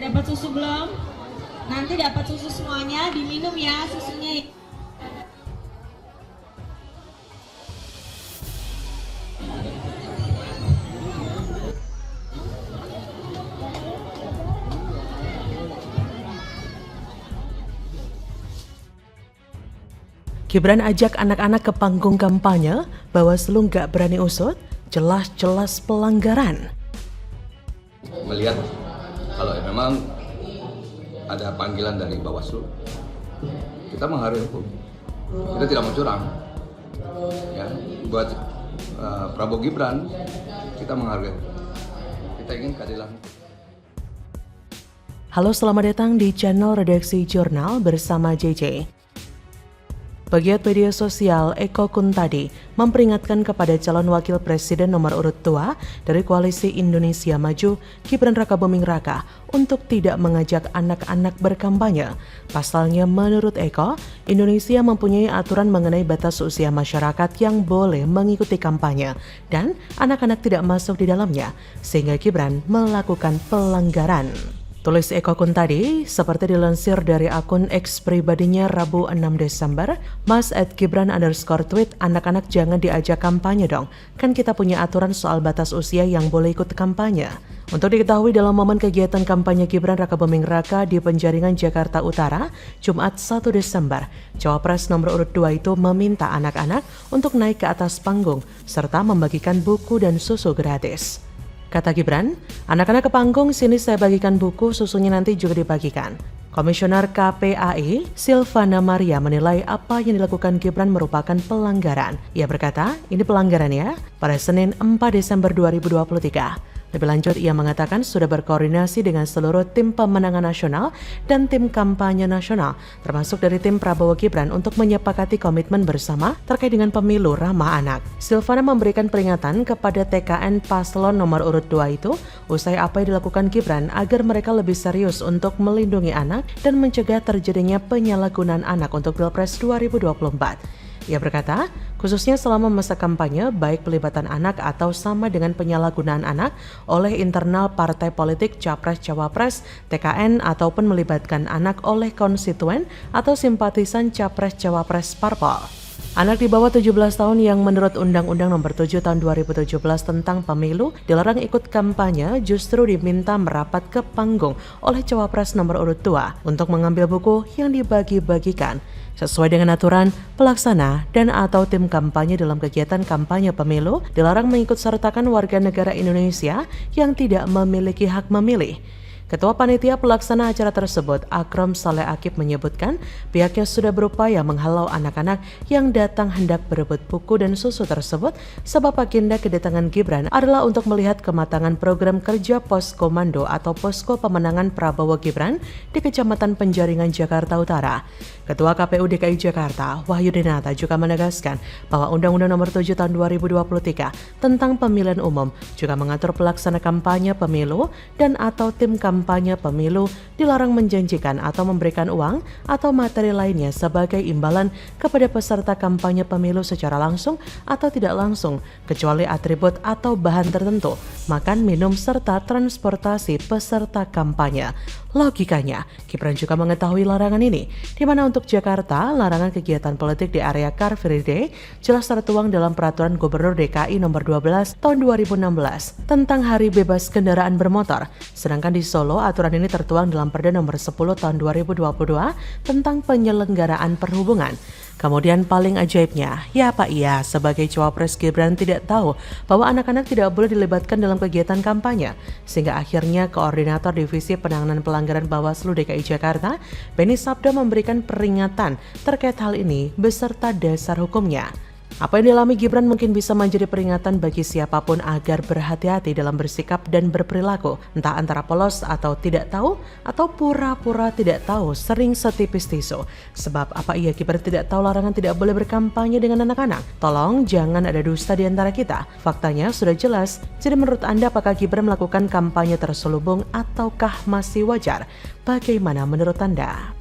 Dapat susu belum? Nanti dapat susu semuanya, diminum ya susunya. Gibran ajak anak-anak ke panggung kampanye, Bawaslu nggak berani usut, jelas-jelas pelanggaran. Melihat kalau memang ada panggilan dari Bawaslu, kita menghargai hukum. Kita tidak mau curang. Ya, buat Prabowo Gibran, kita menghargai. Kita ingin keadilan. Halo, selamat datang di channel Redaksi Jurnal bersama JJ. Pegiat media sosial Eko Kuntadi memperingatkan kepada calon wakil presiden nomor urut 2 dari Koalisi Indonesia Maju, Gibran Rakabuming Raka, untuk tidak mengajak anak-anak berkampanye. Pasalnya menurut Eko, Indonesia mempunyai aturan mengenai batas usia masyarakat yang boleh mengikuti kampanye dan anak-anak tidak masuk di dalamnya, sehingga Gibran melakukan pelanggaran. Tulis Eko Kuntadi seperti dilansir dari akun X pribadinya Rabu 6 Desember, @Gibran_tweet, anak-anak jangan diajak kampanye dong, kan kita punya aturan soal batas usia yang boleh ikut kampanye. Untuk diketahui dalam momen kegiatan kampanye Gibran Rakabuming Raka di Penjaringan Jakarta Utara, Jumat 1 Desember, Cawapres nomor urut 2 itu meminta anak-anak untuk naik ke atas panggung serta membagikan buku dan susu gratis. Kata Gibran, anak-anak ke panggung, sini saya bagikan buku, susunya nanti juga dibagikan. Komisioner KPAI, Silvana Maria, menilai apa yang dilakukan Gibran merupakan pelanggaran. Ia berkata, ini pelanggaran ya, pada Senin 4 Desember 2023. Lebih lanjut, ia mengatakan sudah berkoordinasi dengan seluruh tim pemenangan nasional dan tim kampanye nasional, termasuk dari tim Prabowo Gibran untuk menyepakati komitmen bersama terkait dengan pemilu ramah anak. Silvana memberikan peringatan kepada TKN paslon nomor urut 2 itu, usai apa yang dilakukan Gibran agar mereka lebih serius untuk melindungi anak dan mencegah terjadinya penyalahgunaan anak untuk Pilpres 2024. Ia berkata, khususnya selama masa kampanye, baik pelibatan anak atau sama dengan penyalahgunaan anak oleh internal partai politik, capres-cawapres, TKN, ataupun melibatkan anak oleh konstituen atau simpatisan capres-cawapres parpol. Anak di bawah 17 tahun yang menurut Undang-Undang Nomor 7 Tahun 2017 tentang Pemilu dilarang ikut kampanye justru diminta merapat ke panggung oleh Cawapres nomor urut 2 untuk mengambil buku yang dibagi-bagikan. Sesuai dengan aturan, pelaksana dan atau tim kampanye dalam kegiatan kampanye pemilu dilarang mengikut sertakan warga negara Indonesia yang tidak memiliki hak memilih. Ketua Panitia Pelaksana acara tersebut, Akram Saleh Akib, menyebutkan pihaknya sudah berupaya menghalau anak-anak yang datang hendak berebut buku dan susu tersebut, sebab agenda kedatangan Gibran adalah untuk melihat kematangan program kerja Poskomando atau Posko Pemenangan Prabowo Gibran di Kecamatan Penjaringan, Jakarta Utara. Ketua KPU DKI Jakarta, Wahyu Dinata, juga menegaskan bahwa Undang-Undang Nomor 7 Tahun 2023 tentang Pemilihan Umum juga mengatur pelaksana kampanye pemilu dan atau tim kampanye pemilu dilarang menjanjikan atau memberikan uang atau materi lainnya sebagai imbalan kepada peserta kampanye pemilu secara langsung atau tidak langsung, kecuali atribut atau bahan tertentu, makan, minum, serta transportasi peserta kampanye. Logikanya, Gibran juga mengetahui larangan ini, di mana untuk Jakarta, larangan kegiatan politik di area Car Free Day jelas tertuang dalam Peraturan Gubernur DKI Nomor 12 Tahun 2016 tentang Hari Bebas Kendaraan Bermotor. Sedangkan di Solo, aturan ini tertuang dalam Perda Nomor 10 Tahun 2022 tentang Penyelenggaraan Perhubungan. Kemudian paling ajaibnya, ya apa iya sebagai Cawapres Gibran tidak tahu bahwa anak-anak tidak boleh dilibatkan dalam kegiatan kampanye, sehingga akhirnya Koordinator Divisi Penanganan Pelanggaran Bawaslu DKI Jakarta, Beni Sabda, memberikan peringatan terkait hal ini beserta dasar hukumnya. Apa yang dialami Gibran mungkin bisa menjadi peringatan bagi siapapun agar berhati-hati dalam bersikap dan berperilaku, entah antara polos atau tidak tahu, atau pura-pura tidak tahu, sering setipis tisu. Sebab apa iya Gibran tidak tahu larangan tidak boleh berkampanye dengan anak-anak? Tolong jangan ada dusta di antara kita. Faktanya sudah jelas. Jadi menurut Anda, apakah Gibran melakukan kampanye terselubung ataukah masih wajar? Bagaimana menurut Anda?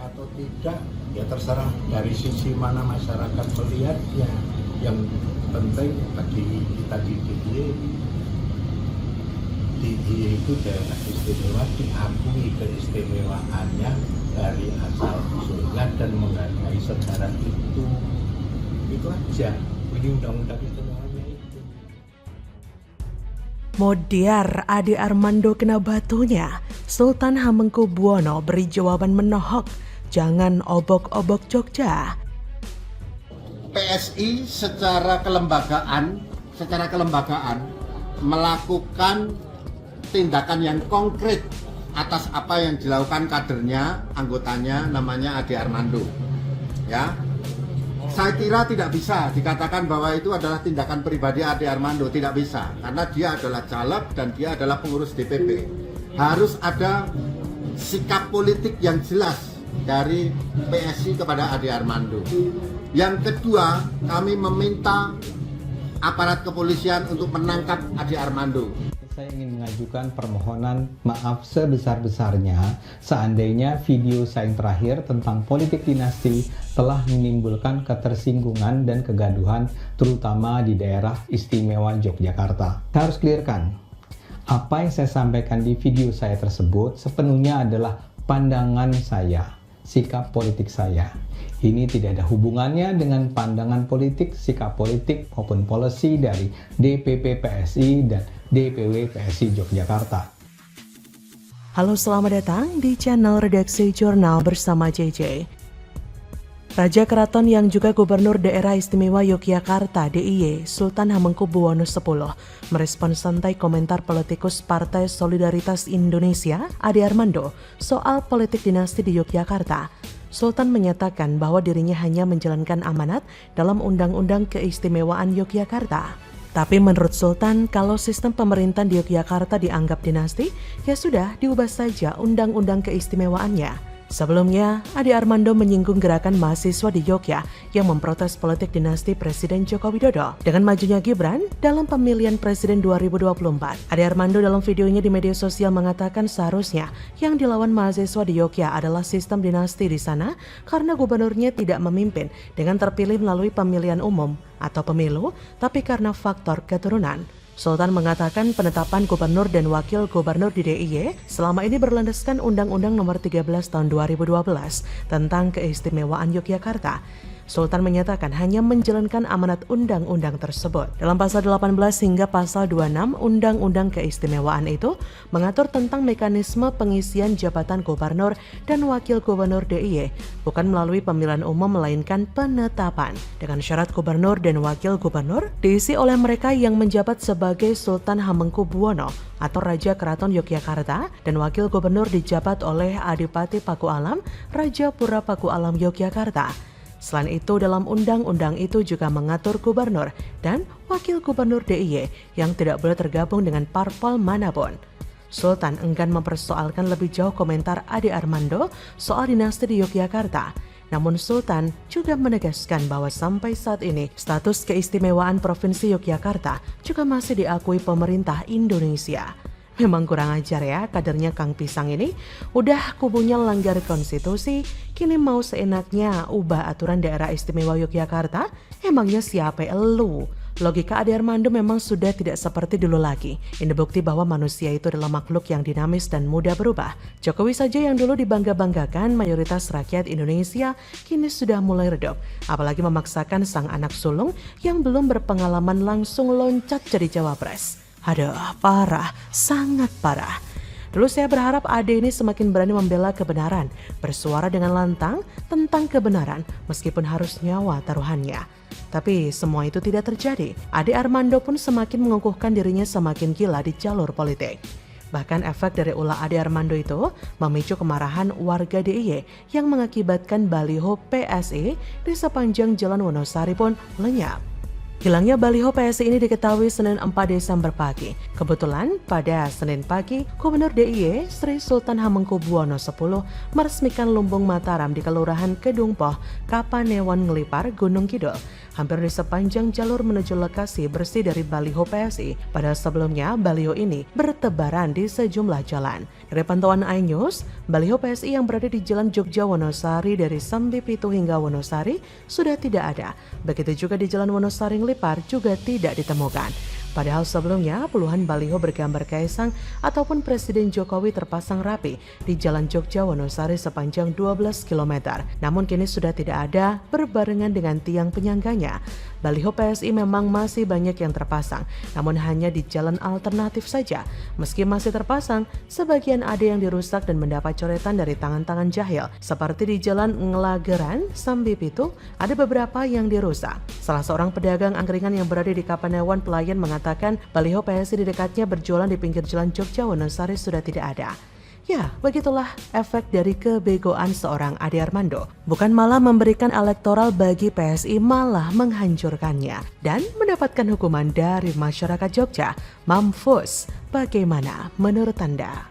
Atau tidak, ya terserah dari sisi mana masyarakat melihat ya. Yang penting bagi kita di DIY itu daerah istimewa, diakui keistimewaannya dari asal usulnya dan menghargai sejarah itu aja. Ini undang-undang itu namanya itu. Modiar Ade Armando kena batunya. Sultan Hamengkubuwono beri jawaban menohok, jangan obok-obok Jogja. PSI secara kelembagaan melakukan tindakan yang konkret atas apa yang dilakukan kadernya, anggotanya, namanya Ade Armando. Ya, saya kira tidak bisa dikatakan bahwa itu adalah tindakan pribadi Ade Armando, tidak bisa, karena dia adalah caleg dan dia adalah pengurus DPP. Harus ada sikap politik yang jelas dari PSI kepada Ade Armando. Yang kedua, kami meminta aparat kepolisian untuk menangkap Ade Armando. Saya ingin mengajukan permohonan maaf sebesar-besarnya seandainya video saya yang terakhir tentang politik dinasti telah menimbulkan ketersinggungan dan kegaduhan terutama di daerah istimewa Yogyakarta. Saya harus clearkan, apa yang saya sampaikan di video saya tersebut sepenuhnya adalah pandangan saya, sikap politik saya. Ini tidak ada hubungannya dengan pandangan politik, sikap politik maupun policy dari DPP PSI dan DPW PSI Yogyakarta. Halo, selamat datang di channel Redaksi Jurnal bersama JJ. Raja Keraton yang juga Gubernur Daerah Istimewa Yogyakarta DIY, Sultan Hamengkubuwono X, merespon santai komentar politikus Partai Solidaritas Indonesia, Ade Armando, soal politik dinasti di Yogyakarta. Sultan menyatakan bahwa dirinya hanya menjalankan amanat dalam Undang-Undang Keistimewaan Yogyakarta. Tapi menurut Sultan, kalau sistem pemerintahan di Yogyakarta dianggap dinasti, ya sudah diubah saja Undang-Undang Keistimewaannya. Sebelumnya, Ade Armando menyinggung gerakan mahasiswa di Yogyakarta yang memprotes politik dinasti Presiden Joko Widodo dengan majunya Gibran dalam pemilihan Presiden 2024. Ade Armando dalam videonya di media sosial mengatakan seharusnya yang dilawan mahasiswa di Yogyakarta adalah sistem dinasti di sana karena gubernurnya tidak memimpin dengan terpilih melalui pemilihan umum atau pemilu, tapi karena faktor keturunan. Sultan mengatakan penetapan gubernur dan wakil gubernur di DIY selama ini berlandaskan Undang-Undang Nomor 13 Tahun 2012 tentang Keistimewaan Yogyakarta. Sultan menyatakan hanya menjalankan amanat undang-undang tersebut. Dalam pasal 18 hingga pasal 26 Undang-Undang Keistimewaan itu mengatur tentang mekanisme pengisian jabatan gubernur dan wakil gubernur DIY, bukan melalui pemilihan umum melainkan penetapan. Dengan syarat gubernur dan wakil gubernur diisi oleh mereka yang menjabat sebagai Sultan Hamengkubuwono atau Raja Keraton Yogyakarta dan wakil gubernur dijabat oleh Adipati Pakualam, Raja Pura Pakualam Yogyakarta. Selain itu, dalam undang-undang itu juga mengatur gubernur dan wakil gubernur DIY yang tidak boleh tergabung dengan parpol manapun. Sultan enggan mempersoalkan lebih jauh komentar Ade Armando soal dinasti di Yogyakarta. Namun Sultan juga menegaskan bahwa sampai saat ini status keistimewaan Provinsi Yogyakarta juga masih diakui pemerintah Indonesia. Memang kurang ajar ya kadernya Kang Pisang ini, udah kubunya langgar konstitusi, kini mau seenaknya ubah aturan daerah istimewa Yogyakarta, emangnya siapa elu? Logika Ade Armando memang sudah tidak seperti dulu lagi. Ini bukti bahwa manusia itu adalah makhluk yang dinamis dan mudah berubah. Jokowi saja yang dulu dibangga-banggakan mayoritas rakyat Indonesia kini sudah mulai redup. Apalagi memaksakan sang anak sulung yang belum berpengalaman langsung loncat jadi cawapres. Aduh, parah, sangat parah. Dulu saya berharap Ade ini semakin berani membela kebenaran, bersuara dengan lantang tentang kebenaran meskipun harus nyawa taruhannya. Tapi semua itu tidak terjadi. Ade Armando pun semakin mengukuhkan dirinya semakin gila di jalur politik. Bahkan efek dari ulah Ade Armando itu memicu kemarahan warga DIY yang mengakibatkan baliho PSI di sepanjang Jalan Wonosari pun lenyap. Hilangnya baliho PSI ini diketahui Senin 4 Desember pagi. Kebetulan pada Senin pagi, Gubernur DIY Sri Sultan Hamengkubuwono X meresmikan Lumbung Mataram di Kelurahan Kedungpoh, Kapanewon Ngelipar, Gunung Kidul. hampir di sepanjang jalur menuju lokasi bersih dari baliho PSI. Padahal sebelumnya baliho ini bertebaran di sejumlah jalan. Dari pantauan iNews, baliho PSI yang berada di Jalan Jogja Wonosari dari Sambipitu hingga Wonosari sudah tidak ada. Begitu juga di Jalan Wonosari Ngelipar juga tidak ditemukan. Padahal sebelumnya puluhan baliho bergambar Kaisang ataupun Presiden Jokowi terpasang rapi di Jalan Jogja Wonosari sepanjang 12 km. Namun kini sudah tidak ada berbarengan dengan tiang penyangganya. Baliho PSI memang masih banyak yang terpasang, namun hanya di jalan alternatif saja. Meski masih terpasang, sebagian ada yang dirusak dan mendapat coretan dari tangan-tangan jahil. Seperti di Jalan Ngelageran, Sambipitu, ada beberapa yang dirusak. Salah seorang pedagang angkringan yang berada di Kapanewon Pelayan mengatakan baliho PSI di dekatnya berjualan di pinggir Jalan Jogja Wonosari sudah tidak ada. Ya, begitulah efek dari kebegoan seorang Ade Armando. Bukan malah memberikan elektoral bagi PSI, malah menghancurkannya. Dan mendapatkan hukuman dari masyarakat Jogja. Mampus, bagaimana menurut Anda?